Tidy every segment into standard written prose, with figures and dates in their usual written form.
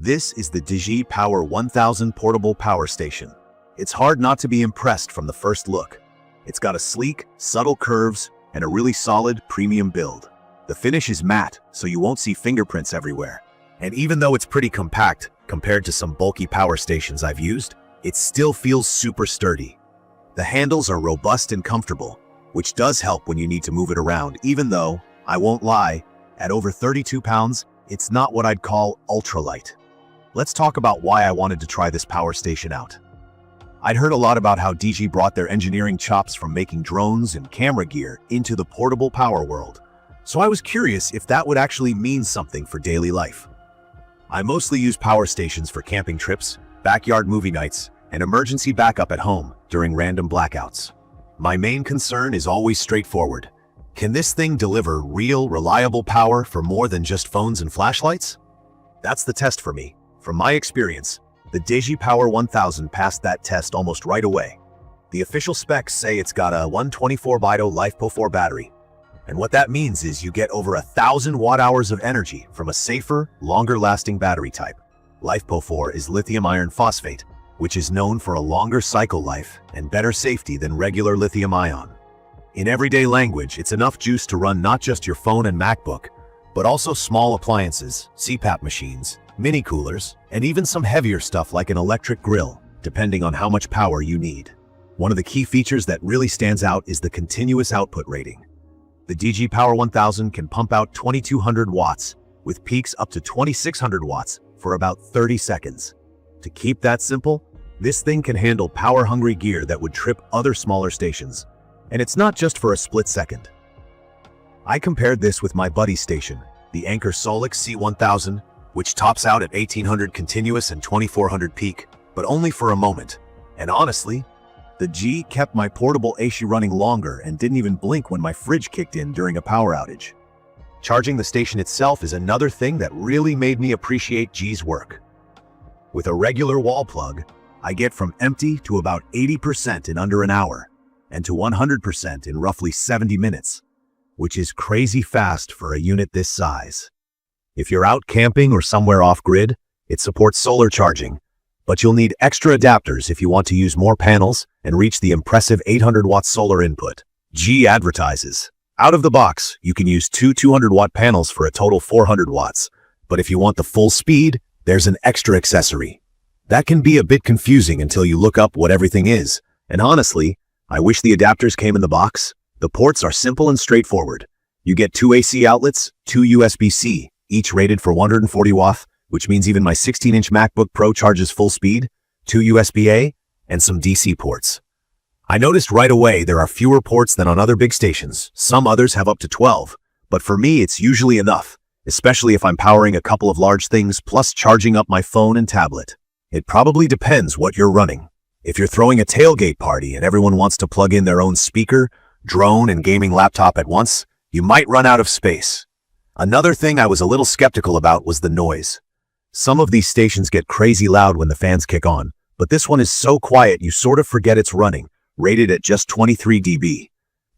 This is the DJI Power 1000 portable power station. It's hard not to be impressed from the first look. It's got a sleek, subtle curves, and a really solid, premium build. The finish is matte, so you won't see fingerprints everywhere. And even though it's pretty compact compared to some bulky power stations I've used, it still feels super sturdy. The handles are robust and comfortable, which does help when you need to move it around, even though, I won't lie, at over 32 pounds, it's not what I'd call ultralight. Let's talk about why I wanted to try this power station out. I'd heard a lot about how DJI brought their engineering chops from making drones and camera gear into the portable power world, so I was curious if that would actually mean something for daily life. I mostly use power stations for camping trips, backyard movie nights, and emergency backup at home during random blackouts. My main concern is always straightforward. Can this thing deliver real, reliable power for more than just phones and flashlights? That's the test for me. From my experience, the DJI Power 1000 passed that test almost right away. The official specs say it's got a 1024Wh LiFePO4 battery. And what that means is you get over 1,000 watt-hours of energy from a safer, longer-lasting battery type. LiFePO4 is lithium iron phosphate, which is known for a longer cycle life and better safety than regular lithium ion. In everyday language, it's enough juice to run not just your phone and MacBook, but also small appliances, CPAP machines, mini coolers, and even some heavier stuff like an electric grill, depending on how much power you need. One of the key features that really stands out is the continuous output rating. The DJI Power 1000 can pump out 2200 watts, with peaks up to 2600 watts for about 30 seconds. To keep that simple, this thing can handle power-hungry gear that would trip other smaller stations. And it's not just for a split second. I compared this with my buddy's station, the Anker Solix C1000, which tops out at 1800 continuous and 2400 peak, but only for a moment. And honestly, the G kept my portable AC running longer and didn't even blink when my fridge kicked in during a power outage. Charging the station itself is another thing that really made me appreciate G's work. With a regular wall plug, I get from empty to about 80% in under an hour, and to 100% in roughly 70 minutes, which is crazy fast for a unit this size. If you're out camping or somewhere off-grid, it supports solar charging, but you'll need extra adapters if you want to use more panels and reach the impressive 800-watt solar input. G advertises. Out of the box, you can use two 200-watt panels for a total 400 watts, but if you want the full speed, there's an extra accessory. That can be a bit confusing until you look up what everything is, and honestly, I wish the adapters came in the box. The ports are simple and straightforward. You get two AC outlets, two USB-C, each rated for 140 watts, which means even my 16-inch MacBook Pro charges full speed, two USB-A, and some DC ports. I noticed right away there are fewer ports than on other big stations. Some others have up to 12, but for me it's usually enough, especially if I'm powering a couple of large things plus charging up my phone and tablet. It probably depends what you're running. If you're throwing a tailgate party and everyone wants to plug in their own speaker, drone, and gaming laptop at once, you might run out of space. Another thing I was a little skeptical about was the noise. Some of these stations get crazy loud when the fans kick on, but this one is so quiet you sort of forget it's running, rated at just 23 dB.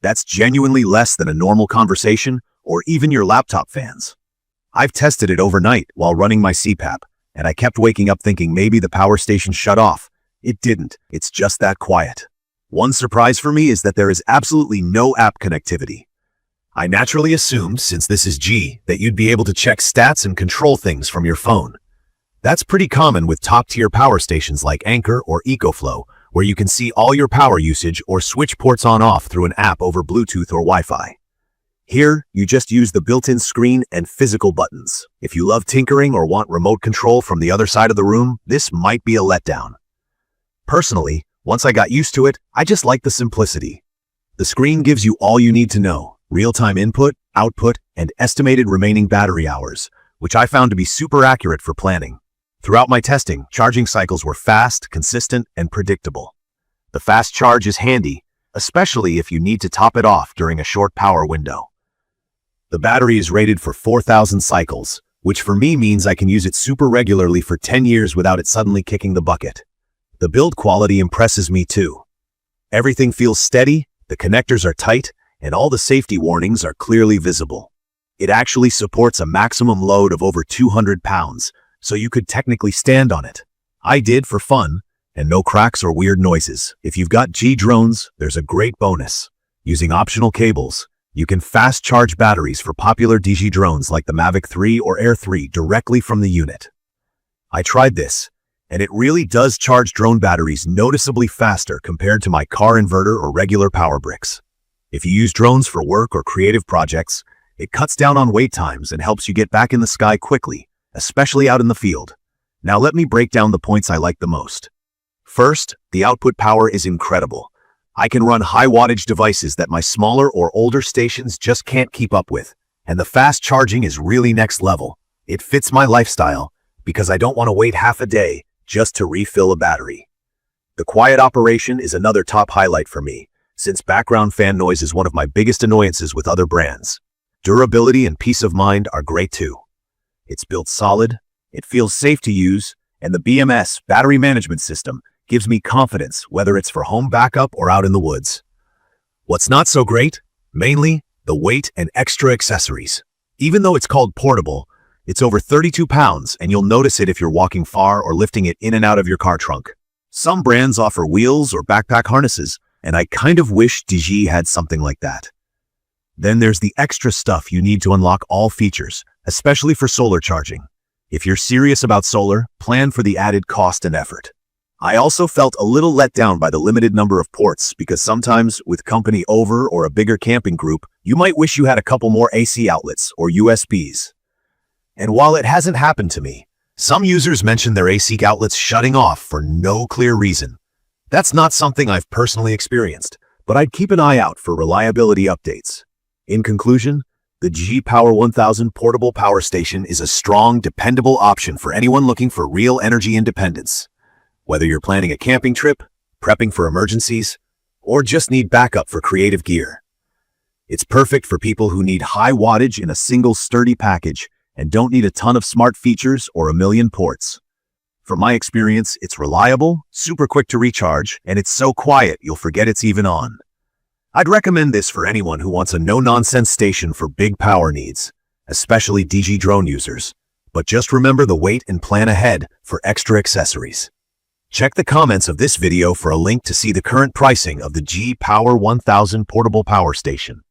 That's genuinely less than a normal conversation or even your laptop fans. I've tested it overnight while running my CPAP, and I kept waking up thinking maybe the power station shut off. It didn't. It's just that quiet. One surprise for me is that there is absolutely no app connectivity. I naturally assumed, since this is G, that you'd be able to check stats and control things from your phone. That's pretty common with top-tier power stations like Anker or EcoFlow, where you can see all your power usage or switch ports on-off through an app over Bluetooth or Wi-Fi. Here, you just use the built-in screen and physical buttons. If you love tinkering or want remote control from the other side of the room, this might be a letdown. Personally, once I got used to it, I just like the simplicity. The screen gives you all you need to know: real-time input, output, and estimated remaining battery hours, which I found to be super accurate for planning. Throughout my testing, charging cycles were fast, consistent, and predictable. The fast charge is handy, especially if you need to top it off during a short power window. The battery is rated for 4,000 cycles, which for me means I can use it super regularly for 10 years without it suddenly kicking the bucket. The build quality impresses me too. Everything feels steady, the connectors are tight, and all the safety warnings are clearly visible. It actually supports a maximum load of over 200 pounds, so you could technically stand on it. I did for fun, and no cracks or weird noises. If you've got G drones, there's a great bonus. Using optional cables, you can fast charge batteries for popular DJI drones like the Mavic 3 or Air 3 directly from the unit. I tried this, and it really does charge drone batteries noticeably faster compared to my car inverter or regular power bricks. If you use drones for work or creative projects, it cuts down on wait times and helps you get back in the sky quickly, especially out in the field. Now let me break down the points I like the most. First, the output power is incredible. I can run high wattage devices that my smaller or older stations just can't keep up with, and the fast charging is really next level. It fits my lifestyle because I don't want to wait half a day just to refill a battery. The quiet operation is another top highlight for me, since background fan noise is one of my biggest annoyances with other brands. Durability and peace of mind are great too. It's built solid, it feels safe to use, and the BMS battery management system gives me confidence whether it's for home backup or out in the woods. What's not so great? Mainly the weight and extra accessories. Even though it's called portable, it's over 32 pounds and you'll notice it if you're walking far or lifting it in and out of your car trunk. Some brands offer wheels or backpack harnesses, and I kind of wish DJI had something like that. Then there's the extra stuff you need to unlock all features, especially for solar charging. If you're serious about solar, plan for the added cost and effort. I also felt a little let down by the limited number of ports because sometimes with company over or a bigger camping group, you might wish you had a couple more AC outlets or USBs. And while it hasn't happened to me, some users mention their AC outlets shutting off for no clear reason. That's not something I've personally experienced, but I'd keep an eye out for reliability updates. In conclusion, the DJI Power 1000 portable power station is a strong, dependable option for anyone looking for real energy independence. Whether you're planning a camping trip, prepping for emergencies, or just need backup for creative gear. It's perfect for people who need high wattage in a single sturdy package and don't need a ton of smart features or a million ports. From my experience, it's reliable, super quick to recharge, and it's so quiet you'll forget it's even on. I'd recommend this for anyone who wants a no-nonsense station for big power needs, especially DJI drone users. But just remember the weight and plan ahead for extra accessories. Check the comments of this video for a link to see the current pricing of the DJI Power 1000 portable power station.